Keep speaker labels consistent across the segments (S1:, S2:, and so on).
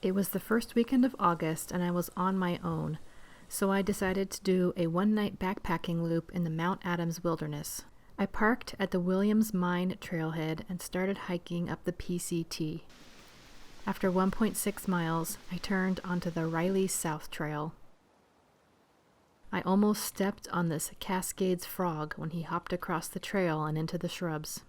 S1: It was the first weekend of August and I was on my own, so I decided to do a one-night backpacking loop in the Mount Adams wilderness. I parked at the Williams Mine trailhead and started hiking up the PCT. After 1.6 miles, I turned onto the Riley South Trail. I almost stepped on this Cascades frog when he hopped across the trail and into the shrubs.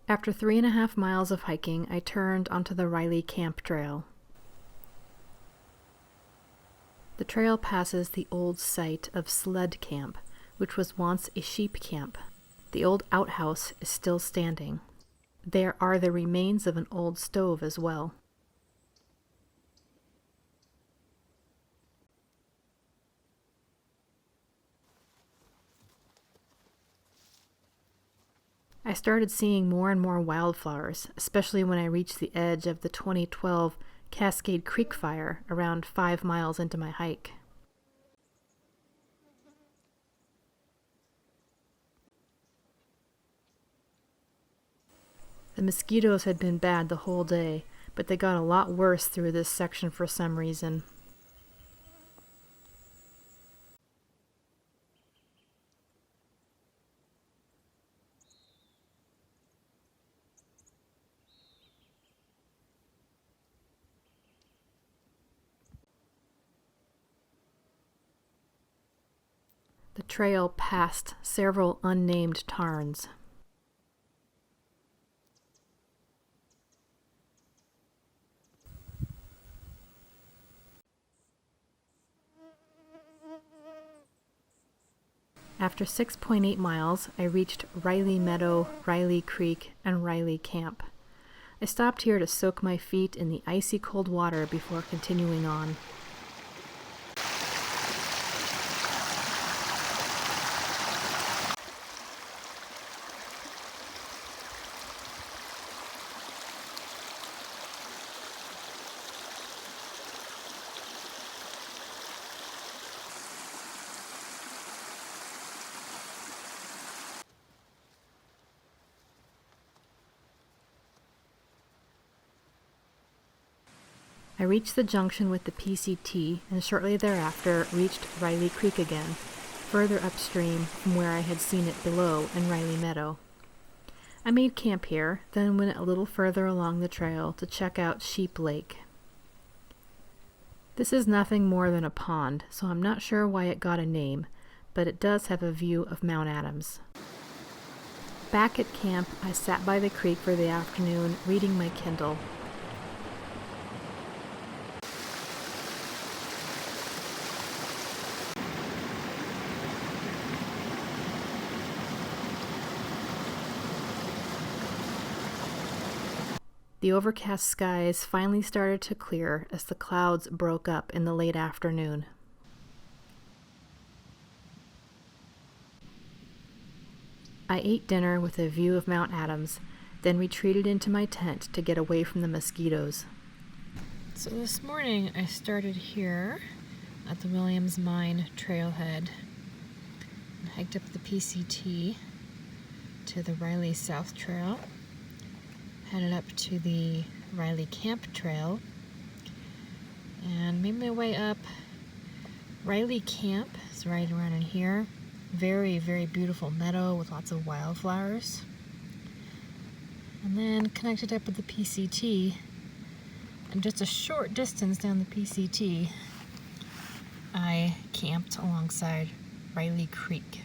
S1: After 3.5 miles of hiking, I turned onto the Riley Camp Trail. The trail passes the old site of Sled Camp, which was once a sheep camp. The old outhouse is still standing. There are the remains of an old stove as well. I started seeing more and more wildflowers, especially when I reached the edge of the 2012 Cascade Creek fire around 5 miles into my hike. The mosquitoes had been bad the whole day, but they got a lot worse through this section for some reason. The trail passed several unnamed tarns. After 6.8 miles, I reached Riley Meadow, Riley Creek, and Riley Camp. I stopped here to soak my feet in the icy cold water before continuing on. I reached the junction with the PCT and shortly thereafter reached Riley Creek again, further upstream from where I had seen it below in Riley Meadow. I made camp here, then went a little further along the trail to check out Sheep Lake. This is nothing more than a pond, so I'm not sure why it got a name, but it does have a view of Mount Adams. Back at camp, I sat by the creek for the afternoon reading my Kindle. The overcast skies finally started to clear as the clouds broke up in the late afternoon. I ate dinner with a view of Mount Adams, then retreated into my tent to get away from the mosquitoes. So this morning I started here at the Williams Mine trailhead and hiked up the PCT to the Riley South Trail. Headed up to the Riley Camp Trail and made my way up. Riley Camp is right around in here. Very, very beautiful meadow with lots of wildflowers. And then connected up with the PCT, and just a short distance down the PCT, I camped alongside Riley Creek.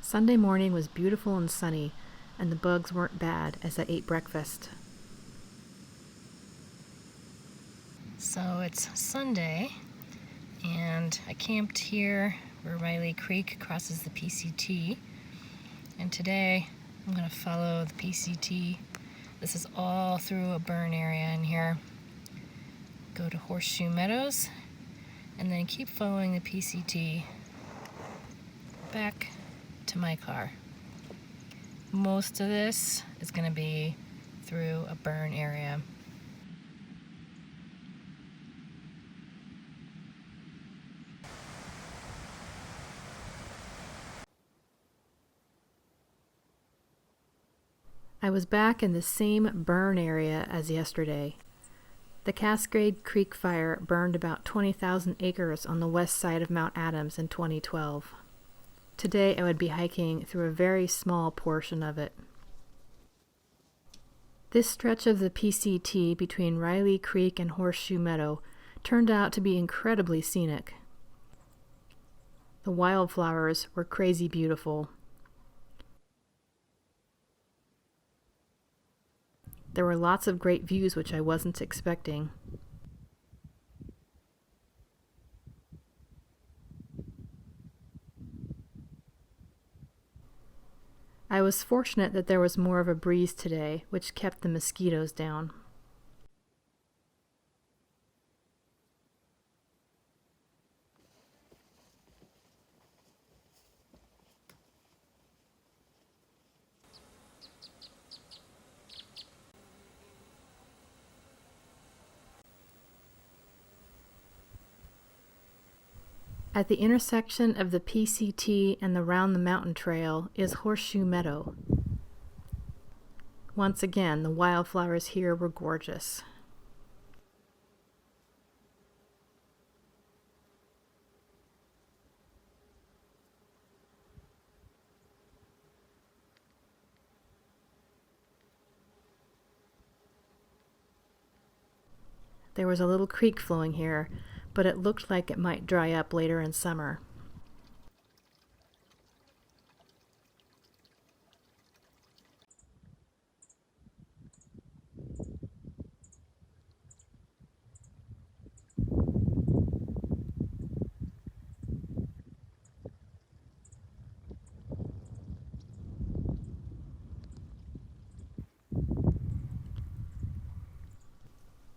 S1: Sunday morning was beautiful and sunny, and the bugs weren't bad as I ate breakfast. So it's Sunday, and I camped here where Riley Creek crosses the PCT, and today I'm going to follow the PCT. This is all through a burn area in here. Go to Horseshoe Meadows, and then keep following the PCT back to my car. Most of this is going to be through a burn area. I was back in the same burn area as yesterday. The Cascade Creek fire burned about 20,000 acres on the west side of Mount Adams in 2012. Today I would be hiking through a very small portion of it. This stretch of the PCT between Riley Creek and Horseshoe Meadow turned out to be incredibly scenic. The wildflowers were crazy beautiful. There were lots of great views which I wasn't expecting. I was fortunate that there was more of a breeze today, which kept the mosquitoes down. At the intersection of the PCT and the Round the Mountain Trail is Horseshoe Meadow. Once again, the wildflowers here were gorgeous. There was a little creek flowing here, but it looked like it might dry up later in summer.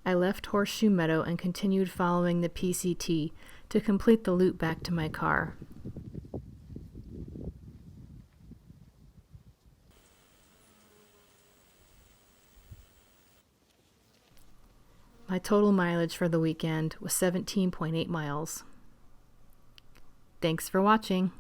S1: I left Horseshoe Meadow and continued following the PCT to complete the loop back to my car. My total mileage for the weekend was 17.8 miles. Thanks for watching.